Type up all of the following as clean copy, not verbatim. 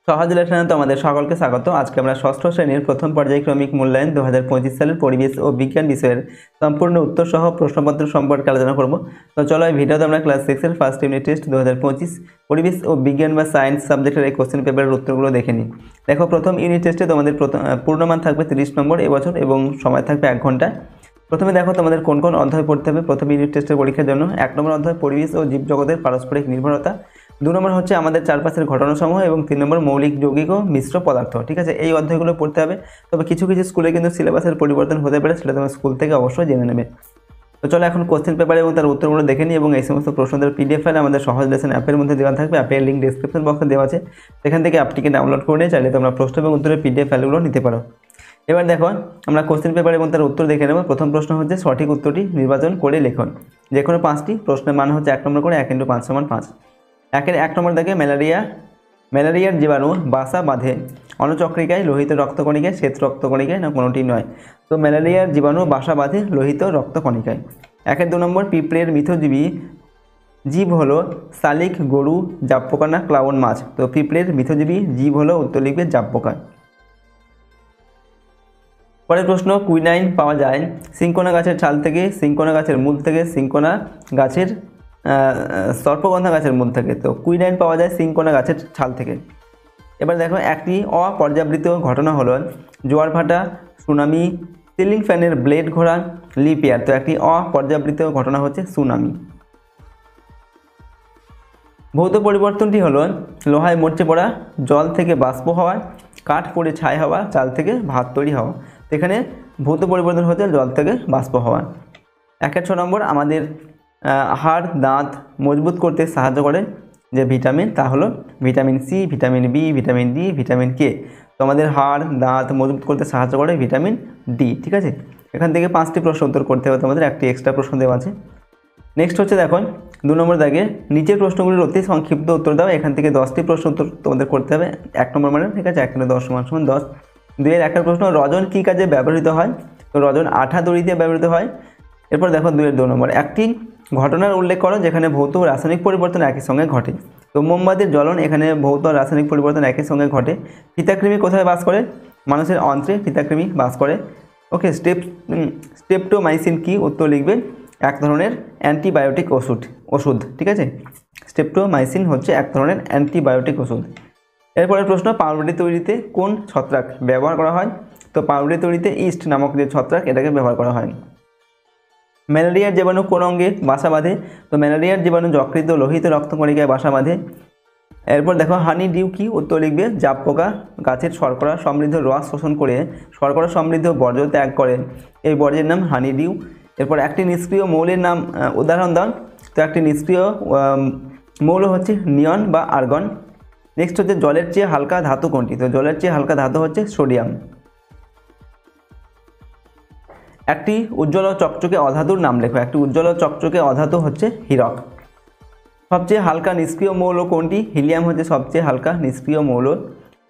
সহজ লেসনে তোমাদের সকলকে স্বাগত। আজকে আমরা ষষ্ঠ শ্রেণীর প্রথম পর্যায়ক্রমিক মূল্যায়ন 2025 সালের পরিবেশ ও বিজ্ঞান বিষয়ের সম্পূর্ণ উত্তর সহ প্রশ্নপত্র সম্পর্কে আলোচনা করব। তো চলো এই ভিডিওতে আমরা ক্লাস 6 এর ফার্স্ট ইউনিট টেস্ট 2025 পরিবেশ ও বিজ্ঞান বা সায়েন্স সাবজেক্টের এই কোশ্চেন পেপারের উত্তরগুলো দেখে নিই। দেখো, প্রথম ইউনিট টেস্টে তোমাদের পূর্ণমান থাকবে 30 নম্বর এবছর এবং সময় থাকবে 1 ঘন্টা। প্রথমে দেখো তোমাদের কোন কোন অধ্যায় পড়তে হবে প্রথম ইউনিট টেস্টের পরীক্ষার জন্য। 1 নম্বর অধ্যায় পরিবেশ ও জীবজগতের পারস্পরিক নির্ভরতা, 2 নম্বর হচ্ছে আমাদের চারপাশের ঘটনাসমূহ এবং 3 নম্বর মৌলিক যৌগিক ও মিশ্র পদার্থ। ঠিক আছে, এই অধ্যায়গুলো পড়তে হবে। তবে কিছু কিছু স্কুলে কিন্তু সিলেবাসের পরিবর্তন হতে পারে, সেটা তোমার স্কুল থেকে অবশ্যই জেনে নেবে। তো চলো এখন কোশ্চেন পেপার এবং তার উত্তরগুলো দেখে নিই এবং এই সমস্ত প্রশ্নদের পিডিএফ ফাইল আমাদের সহজ লেসন অ্যাপের মধ্যে দেওয়া থাকবে। অ্যাপের লিঙ্ক ডেসক্রিপশন বক্সে দেওয়া আছে, সেখান থেকে অ্যাপটিকে ডাউনলোড করে নিয়ে চাইলে তোমরা প্রশ্ন এবং উত্তরের পিডিএফ ফাইলগুলো নিতে পারো। এবার দেখো আমরা কোশ্চেন পেপার এবং তার উত্তর দেখে নেব। প্রথম প্রশ্ন হচ্ছে সঠিক উত্তরটি নির্বাচন করে লিখুন। যে কোনো 5টি প্রশ্নের মান হচ্ছে 1 নম্বর করে 1 × 5 = 5। 1 নম্বর দেখে ম্যালেরিয়ার জীবাণু বাসা বাঁধে অনুচক্রিকায়, লোহিত রক্তকণিকায়, শ্বেত রক্তকণিকায়, না কোনোটি নয়। তো ম্যালেরিয়ার জীবাণু বাসা বাঁধে লোহিত রক্তকণিকায়। 2 নম্বর পিঁপড়ের মিথজীবী জীব হলো শালিক, গরু, জাবপোকা, না ক্লাউন মাছ। তো পিঁপড়ের মিথজীবী জীব হলো উত্তর লিখবে জাবপোকা। পরের প্রশ্ন, কুইনাইন পাওয়া যায় সিনকোনা গাছের ছাল থেকে, সিনকোনা গাছের মূল থেকে, সিনকোনা গাছের সর্পগন্ধা গাছের মূল থেকে। তো কুইনাইন পাওয়া যায় সিনকোনা গাছের ছাল থেকে। এবার দেখো একটি অপর্যাবৃত ঘটনা হলো জোয়ার ভাটা, সুনামি, সিলিং ফ্যানের ব্লেড ঘোরা, লিপ ইয়ার। তো একটি অপর্যাবৃত ঘটনা হচ্ছে সুনামি। ভৌত পরিবর্তনটি হলো লোহায় মরচে পড়া, জল থেকে বাষ্প হওয়া, কাঠ পড়ে ছাই হওয়া, চাল থেকে ভাত তৈরি হওয়া। এখানে ভৌত পরিবর্তন হচ্ছে জল থেকে বাষ্প হওয়া। 6 নম্বর আমাদের হাড় দাঁত মজবুত করতে সাহায্য করে যে ভিটামিন, তা হলো vitamin C, vitamin B, vitamin D, vitamin K. তো আমাদের হাড় দাঁত মজবুত করতে সাহায্য করে ভিটামিন ডি। ঠিক আছে, এখান থেকে 5টি প্রশ্ন উত্তর করতে হবে, তোমাদের একটি এক্সট্রা প্রশ্ন দেওয়া আছে। নেক্সট হচ্ছে দেখো 2 নম্বর দাগে নিচের প্রশ্নগুলির অতি সংক্ষিপ্ত উত্তর দাও। এখান থেকে 10টি প্রশ্ন উত্তর তোমাদের করতে হবে 1 নম্বর মানে। ঠিক আছে, 1 × 10 = 10। 2-এর 1 প্রশ্ন, রজন কী কাজে ব্যবহৃত হয়? তো রজন আঠা দড়িতে ব্যবহৃত হয়। এরপর দেখো 2-এর 2 নম্বর, একটি ঘটনার উল্লেখ করো যেখানে ভৌত ও রাসায়নিক পরিবর্তন একই সঙ্গে ঘটে। তো মোমবাতির জ্বলন, এখানে ভৌত ও রাসায়নিক পরিবর্তন একই সঙ্গে ঘটে। ফিতাকৃমি কোথায় বাস করে? মানুষের অন্ত্রে ফিতাকৃমি বাস করে। ওকে, স্টেপটোমাইসিন কি? উত্তর লিখবে এক ধরনের অ্যান্টিবায়োটিক ওষুধ। ঠিক আছে, স্টেপটোমাইসিন হচ্ছে এক ধরনের অ্যান্টিবায়োটিক ওষুধ। এরপরের প্রশ্ন, পাউরুটি তৈরিতে কোন ছত্রাক ব্যবহার করা হয়? তো পাউরুটি তৈরিতে ইস্ট নামক যে ছত্রাক, এটাকে ব্যবহার করা হয়। ম্যালেরিয়ার জীবাণু কোন অঙ্গে বাসা বাঁধে? তো ম্যালেরিয়ার জীবাণু যকৃত, লোহিত রক্তকণিকায় বাসা বাঁধে। এরপর দেখো হানি ডিউ কি? উত্তর লিখবে জাব পোকা গাছের শর্করা সমৃদ্ধ রস শোষণ করে শর্করা সমৃদ্ধ বর্জ্য ত্যাগ করে, এই বর্জ্যের নাম হানি ডিউ। এরপর একটি নিষ্ক্রিয় মৌলের নাম উদাহরণ দাও। তো একটি নিষ্ক্রিয় মৌল হচ্ছে নিয়ন বা আর্গন। নেক্সট হচ্ছে জলের চেয়ে হালকা ধাতু কোনটি? তো জলের চেয়ে হালকা ধাতু হচ্ছে সোডিয়াম। একটি উজ্জ্বল চকচকে অধাতুর নাম লেখো। একটি উজ্জ্বল চকচকে অধাতু হচ্ছে হীরক। সবচেয়ে হালকা নিষ্ক্রিয় মৌল কোনটি? হিলিয়াম হচ্ছে সবচেয়ে হালকা নিষ্ক্রিয় মৌল।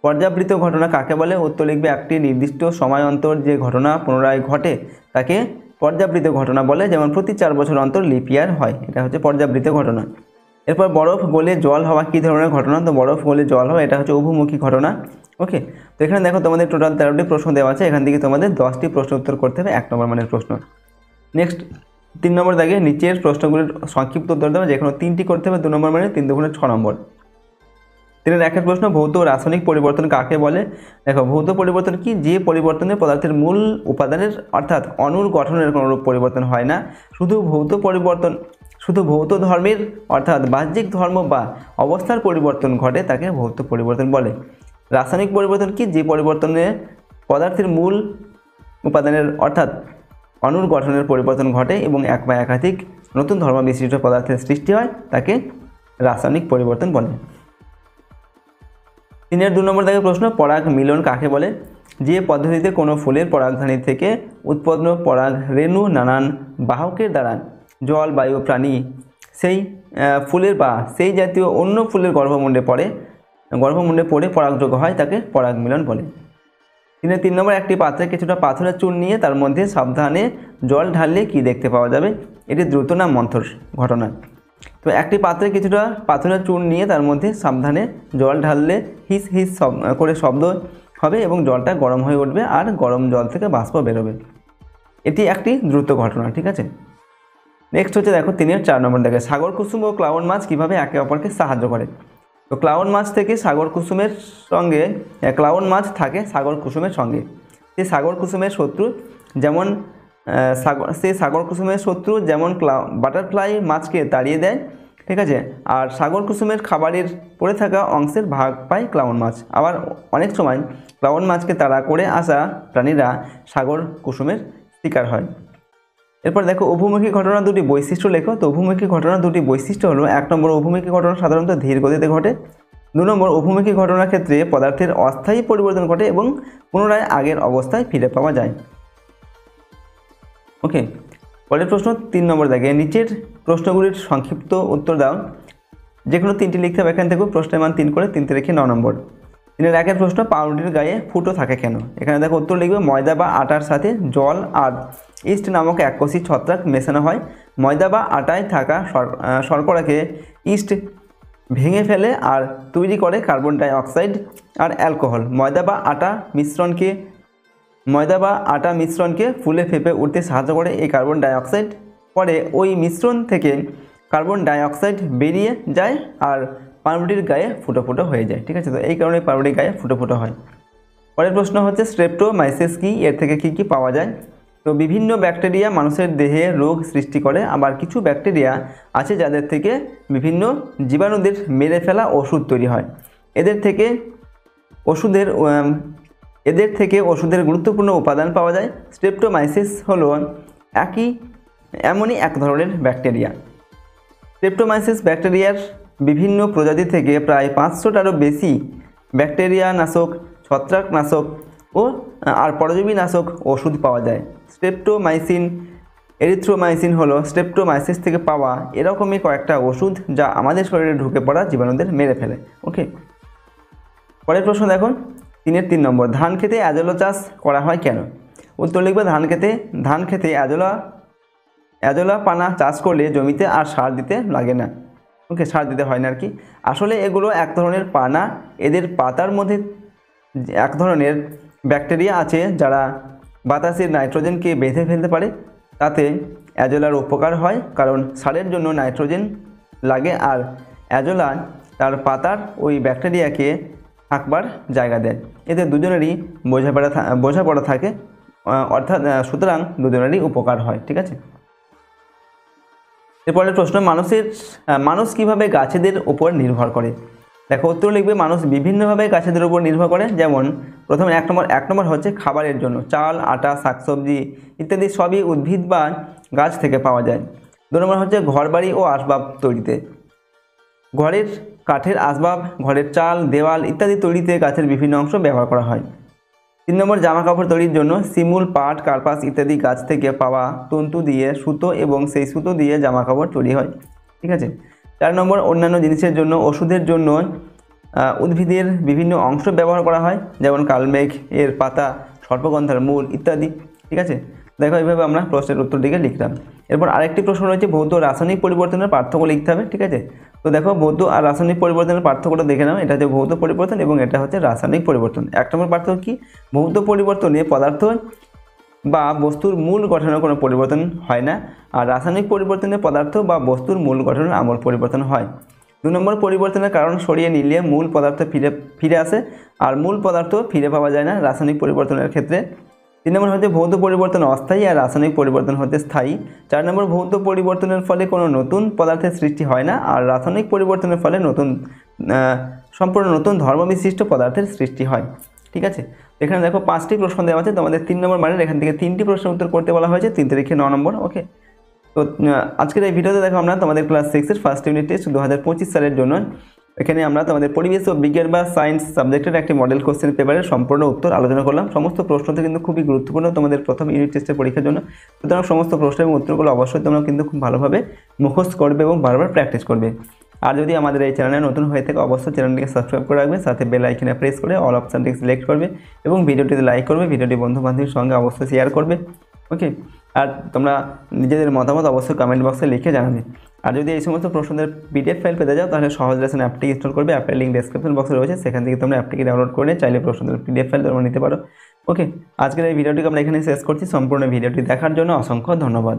পর্যাবৃত ঘটনা কাকে বলে? উত্তর লিখবে একটি নির্দিষ্ট সময় অন্তর যে ঘটনা পুনরায় ঘটে তাকে পর্যাবৃত ঘটনা বলে, যেমন প্রতি 4 বছর অন্তর লিপ ইয়ার হয়, এটা হচ্ছে পর্যাবৃত ঘটনা। এরপর বরফ গলে জল হওয়া কী ধরনের ঘটনা? তো বরফ গলে জল হওয়া এটা হচ্ছে অভুমুখী ঘটনা। ওকে, তো এখানে দেখো তোমাদের টোটাল 13টি প্রশ্ন দেওয়া আছে, এখান থেকে তোমাদের 10টি প্রশ্ন উত্তর করতে হবে 1 নম্বর মানের প্রশ্ন। নেক্সট 3 নম্বর দাগে নিচের প্রশ্নগুলির সংক্ষিপ্ত উত্তর দেবে, যে কোনো 3টি করতে হবে 2 নম্বর মানে, 3 × 2 = 6 নম্বর। 3-এর 1 প্রশ্ন, ভৌত ও রাসায়নিক পরিবর্তন কাকে বলে? দেখো ভৌত পরিবর্তন কি? যে পরিবর্তনে পদার্থের মূল উপাদানের অর্থাৎ অণুর গঠনের কোনো পরিবর্তন হয় না, শুধু ভৌত ধর্মের অর্থাৎ বাহ্যিক ধর্ম বা অবস্থার পরিবর্তন ঘটে তাকে ভৌত পরিবর্তন বলে। রাসায়নিক পরিবর্তন কি? যে পরিবর্তনে পদার্থের মূল উপাদানের অর্থাৎ অণুর গঠনের পরিবর্তন ঘটে এবং এক বা একাধিক নতুন ধর্ম বিশিষ্ট পদার্থের সৃষ্টি হয় তাকে রাসায়নিক পরিবর্তন বলে। 3-এর 2 নম্বর থেকে প্রশ্ন, পরাগ মিলন কাকে বলে? যে পদ্ধতিতে কোনো ফুলের পরাগধানী থেকে উৎপন্ন পরাগ রেণু নানান বাহকের দ্বারা জল, বায়ু, প্রাণী সেই ফুলের বা সেই জাতীয় অন্য ফুলের গর্ভমুণ্ডে পড়ে পরাগযোগ্য হয় তাকে পরাগ মিলন বলে। 3-এর 3 নম্বর, একটি পাত্রে কিছুটা পাথরের চূর্ণ নিয়ে তার মধ্যে সাবধানে জল ঢাললে কি দেখতে পাওয়া যাবে? এটি দ্রুত না মন্থর ঘটনা? তো একটি পাত্রে কিছুটা পাথরের চূর্ণ নিয়ে তার মধ্যে সাবধানে জল ঢাললে হিস হিস করে শব্দ হবে এবং জলটা গরম হয়ে উঠবে আর গরম জল থেকে বাষ্প বেরোবে। এটি একটি দ্রুত ঘটনা, ঠিক আছে। নেক্সট হচ্ছে দেখো 3-4 নম্বর দেখে সাগর কুসুম ও ক্লাউন মাছ কীভাবে একে অপরকে সাহায্য করে। তো ক্লাউন মাছ থেকে সাগর কুসুমের সঙ্গে ক্লাউন মাছ থাকে সাগর কুসুমের সঙ্গে। সেই সাগর কুসুমের শত্রু যেমন বাটারফ্লাই মাছকে তাড়িয়ে দেয়, ঠিক আছে। আর সাগর কুসুমের খাবারের পড়ে থাকা অংশের ভাগ পায় ক্লাউন মাছ। আবার অনেক সময় ক্লাউন মাছকে তাড়া করে আসা প্রাণীরা সাগর কুসুমের শিকার হয়। এরপর দেখো অভিমুখী ঘটনা দুটি বৈশিষ্ট্য লেখো। তো অভিমুখী ঘটনা দুটি বৈশিষ্ট্য হলো 1 নম্বর অভিমুখী ঘটনা সাধারণত ধীর গতিতে ঘটে। 2 নম্বর অভিমুখী ঘটনার ক্ষেত্রে পদার্থের অস্থায়ী পরিবর্তন ঘটে এবং পুনরায় আগের অবস্থায় ফিরে পাওয়া যায়। ওকে, পরের প্রশ্ন 3 নম্বর দেখে নিচের প্রশ্নগুলির সংক্ষিপ্ত উত্তর দাও। যে কোনো 3টি লিখতে হবে এখান থেকে, প্রশ্নের মান 3 করে 3 রেখে 9 নম্বর। 3-এর প্রশ্ন পাউরুটির গায়ে ফুটো থাকে কেন। এখানে দেখো উত্তর লিখবে ময়দা বা আটার সাথে জল আর ইস্ট নামক এককোষী ছত্রাক মেশানো হয়। ময়দা বা আটায় থাকা শর্করাকে ইস্ট ভেঙে ফেলে আর তৈরি করে কার্বন ডাই অক্সাইড আর অ্যালকোহল। ময়দা বা আটা মিশ্রণকে ফুলে ফেপে উঠতে সাহায্য করে এই কার্বন ডাই অক্সাইড। পরে ওই মিশ্রণ থেকে কার্বন ডাই অক্সাইড বেরিয়ে যায় আর পাউরুটির গায়ে ফুটো ফুটো হয়ে যায়, ঠিক আছে। তো এই কারণে পাউরুটির গায়ে ফুটো ফুটো হয়। পরের প্রশ্ন হচ্ছে স্ট্রেপ্টোমাইসিস কি, এর থেকে কি কি পাওয়া যায়। তো বিভিন্ন ব্যাকটেরিয়া মানুষের দেহে রোগ সৃষ্টি করে, আবার কিছু ব্যাকটেরিয়া আছে যাদের থেকে বিভিন্ন জীবাণুদের মেরে ফেলা ওষুধ তৈরি হয়। এদের থেকে ওষুধের গুরুত্বপূর্ণ উপাদান পাওয়া যায়। স্ট্রেপ্টোমাইসিস হলো এমনই এক ধরনের ব্যাকটেরিয়া। স্ট্রেপ্টোমাইসিস ব্যাকটেরিয়ার বিভিন্ন প্রজাতি থেকে প্রায় 500টারও বেশি ব্যাকটেরিয়ানাশক, ছত্রাকনাশক আর পরজীবীনাশক ওষুধ পাওয়া যায়। স্ট্রেপ্টোমাইসিন, এরিথ্রোমাইসিন হলো স্ট্রেপ্টোমাইসিস থেকে পাওয়া এরকমই কয়েকটা ওষুধ যা আমাদের শরীরে ঢুকে পড়া জীবাণুদের মেরে ফেলে। ওকে, পরের প্রশ্ন দেখুন 3 নম্বর ধান খেতে অ্যাজোলা চাষ করা হয় কেন। উত্তর লিখবে ধান খেতে অ্যাজোলা পানা চাষ করলে জমিতে আর সার দিতে লাগে না। ওকে, সার দিতে হয় না আর কি। আসলে এগুলো এক ধরনের পানা। এদের পাতার মধ্যে এক ধরনের ব্যাকটেরিয়া আছে যারা বাতাসের নাইট্রোজেনকে বেঁধে ফেলতে পারে। তাতে অ্যাজোলার উপকার হয়, কারণ সারের জন্য নাইট্রোজেন লাগে আর অ্যাজোলা তার পাতার ওই ব্যাকটেরিয়াকে থাকবার জায়গা দেয়। এতে দুজনেরই বোঝাপড়া থাকে, অর্থাৎ সুতরাং দুজনেরই উপকার হয়, ঠিক আছে। এরপরের প্রশ্ন মানুষ কিভাবে গাছেদের উপর নির্ভর করে। দেখো উত্তর লিখবে মানুষ বিভিন্নভাবে গাছেদের উপর নির্ভর করে। যেমন প্রথমে 1 নম্বর হচ্ছে খাবারের জন্য। চাল, আটা, শাকসবজি ইত্যাদি সবই উদ্ভিদ বা গাছ থেকে পাওয়া যায়। 2 নম্বর হচ্ছে ঘরবাড়ি ও আসবাব তৈরিতে। ঘরের কাঠের আসবাব, ঘরের চাল, দেওয়াল ইত্যাদি তৈরিতে গাছের বিভিন্ন অংশ ব্যবহার করা হয়। 3 নম্বর জামা কাপড় তৈরির জন্য শিমুল, পাট, কার্পাস ইত্যাদি গাছ থেকে পাওয়া তন্তু দিয়ে সুতো এবং সেই সুতো দিয়ে জামা কাপড় তৈরি হয়, ঠিক আছে। 4 নম্বর অন্যান্য জিনিসের জন্য, ওষুধের জন্য উদ্ভিদের বিভিন্ন অংশ ব্যবহার করা হয়, যেমন কালমেঘ এর পাতা, সর্পগন্ধার মূল ইত্যাদি, ঠিক আছে। দেখো এইভাবে আমরা প্রশ্নের উত্তরটিকে লিখলাম। এরপর আরেকটি প্রশ্ন রয়েছে ভৌত রাসায়নিক পরিবর্তনের পার্থক্য লিখতে হবে, ঠিক আছে। তো দেখো ভৌত আর রাসায়নিক পরিবর্তনের পার্থক্যটা দেখে নাও। এটা হচ্ছে ভৌত পরিবর্তন এবং এটা হচ্ছে রাসায়নিক পরিবর্তন। 1 নম্বর পার্থক্য কি, ভৌত পরিবর্তনে পদার্থ বা বস্তুর মূল গঠনের কোনো পরিবর্তন হয় না, আর রাসায়নিক পরিবর্তনে পদার্থ বা বস্তুর মূল গঠনের আমূল পরিবর্তন হয়। 2 নম্বর পরিবর্তনের কারণ সরিয়ে নিলে মূল পদার্থ ফিরে আসে, আর মূল পদার্থ ফিরে পাওয়া যায় না রাসায়নিক পরিবর্তনের ক্ষেত্রে। 3 নম্বর হচ্ছে ভৌত পরিবর্তন অস্থায়ী আর রাসায়নিক পরিবর্তন হচ্ছে স্থায়ী। 4 নম্বর ভৌত পরিবর্তনের ফলে কোনো নতুন পদার্থের সৃষ্টি হয় না, আর রাসায়নিক পরিবর্তনের ফলে সম্পূর্ণ নতুন ধর্মবিশিষ্ট পদার্থের সৃষ্টি হয়, ঠিক আছে। এখানে দেখো 5টি প্রশ্ন দেওয়া আছে, তোমাদের 3 নম্বর মানের এখান থেকে 3টি প্রশ্নের উত্তর করতে বলা হয়েছে, 3 তারিখে 9 নম্বর। ওকে, তো আজকের এই ভিডিওতে দেখো আমরা তোমাদের ক্লাস 6-এর ফার্স্ট ইউনিট টেস্ট 2025 সালের জন্য এখানে আমরা তোমাদের পরিবেশ ও বিজ্ঞান বা সায়েন্স সাবজেক্টের একটি মডেল কোশ্চেন পেপারের সম্পূর্ণ উত্তর আলোচনা করলাম। সমস্ত প্রশ্নটি কিন্তু খুবই গুরুত্বপূর্ণ তোমাদের প্রথম ইউনিট টেস্টের পরীক্ষার জন্য। সুতরাং সমস্ত প্রশ্ন এবং উত্তরগুলো অবশ্যই তোমরা কিন্তু খুব ভালোভাবে মুখস্থ করবে এবং বারবার প্র্যাকটিস করবে। আর যদি আমাদের এই চ্যানেলে নতুন হয়ে থাকে অবশ্যই চ্যানেলটিকে সাবস্ক্রাইব করে রাখবে, সাথে বেল আইকনে প্রেস করে অল অপশানটিকে সিলেক্ট করবে এবং ভিডিওটিতে লাইক করবে, ভিডিওটি বন্ধু বান্ধবের সঙ্গে অবশ্যই শেয়ার করবে। ওকে, আর তোমরা নিজেদের মতামত অবশ্যই কমেন্ট বক্সে লিখে জানাবে। আর যদি এই সমস্ত প্রশ্নের পিডিএফ ফাইল পেতে যাও তাহলে সহজ লেসন অ্যাপটি ইনস্টল করবে। অ্যাপের লিঙ্ক ডেসক্রিপশন বক্সে রয়েছে, সেখান থেকে তোমরা অ্যাপটিকে ডাউনলোড করে চাইলে প্রশ্নের পিডিএফ ফাইল তোমরা নিতে পারো। ওকে, আজকের এই ভিডিওটিকে আমরা এখানে শেষ করছি। সম্পূর্ণ ভিডিওটি দেখার জন্য অসংখ্য ধন্যবাদ।